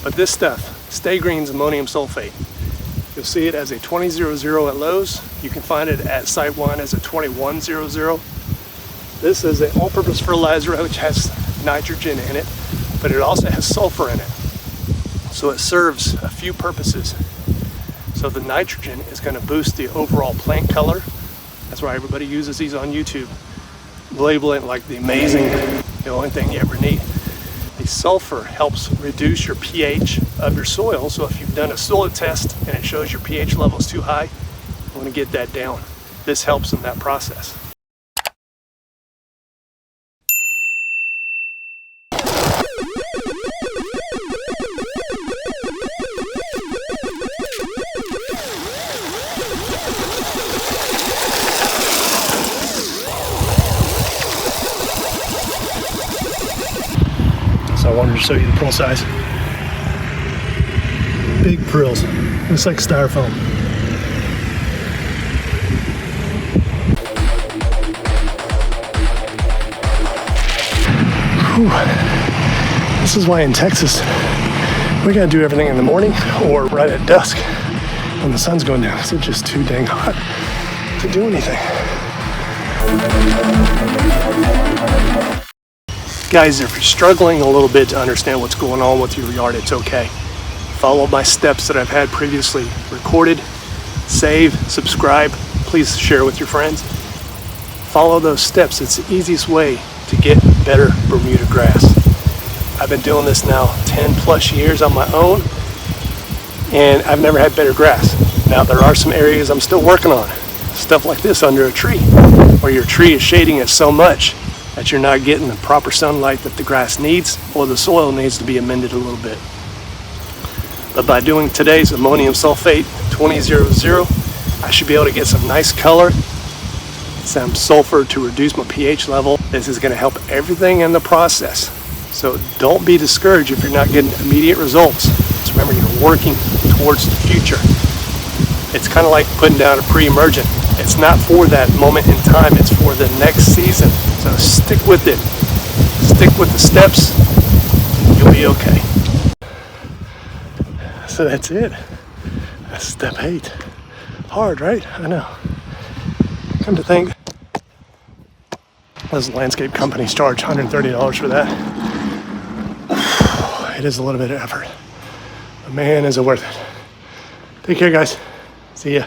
But this stuff, Stay Green's ammonium sulfate, you'll see it as a 2000 at Lowe's. You can find it at Site 1 as a 2100. This is an all-purpose fertilizer which has nitrogen in it, but it also has sulfur in it. So it serves a few purposes. So the nitrogen is going to boost the overall plant color. That's why everybody uses these on YouTube. Label it like the amazing, the only thing you ever need. The sulfur helps reduce your pH of your soil. So if you've done a soil test and it shows your pH level is too high, you want to get that down. This helps in that process. So I wanted to show you the prill size. Big prills. Looks like styrofoam. Whew. This is why in Texas we gotta do everything in the morning or right at dusk when the sun's going down. It's just too dang hot to do anything. Guys, if you're struggling a little bit to understand what's going on with your yard, it's okay. Follow my steps that I've had previously recorded. Save, subscribe, please share with your friends. Follow those steps. It's the easiest way to get better Bermuda grass. I've been doing this now 10 plus years on my own, and I've never had better grass. Now there are some areas I'm still working on. Stuff like this under a tree, where your tree is shading it so much that you're not getting the proper sunlight that the grass needs, or the soil needs to be amended a little bit. But by doing today's ammonium sulfate 2000, I should be able to get some nice color, some sulfur to reduce my pH level. This is going to help everything in the process. So don't be discouraged if you're not getting immediate results. Just remember, you're working towards the future. It's kind of like putting down a pre-emergent. It's not for that moment in time, it's for the next season. So stick with it. Stick with the steps. You'll be okay. So that's it. That's step 8. Hard, right? I know. Come to think, those landscape companies charge $130 for that. It is a little bit of effort. But man, is it worth it. Take care, guys. See ya.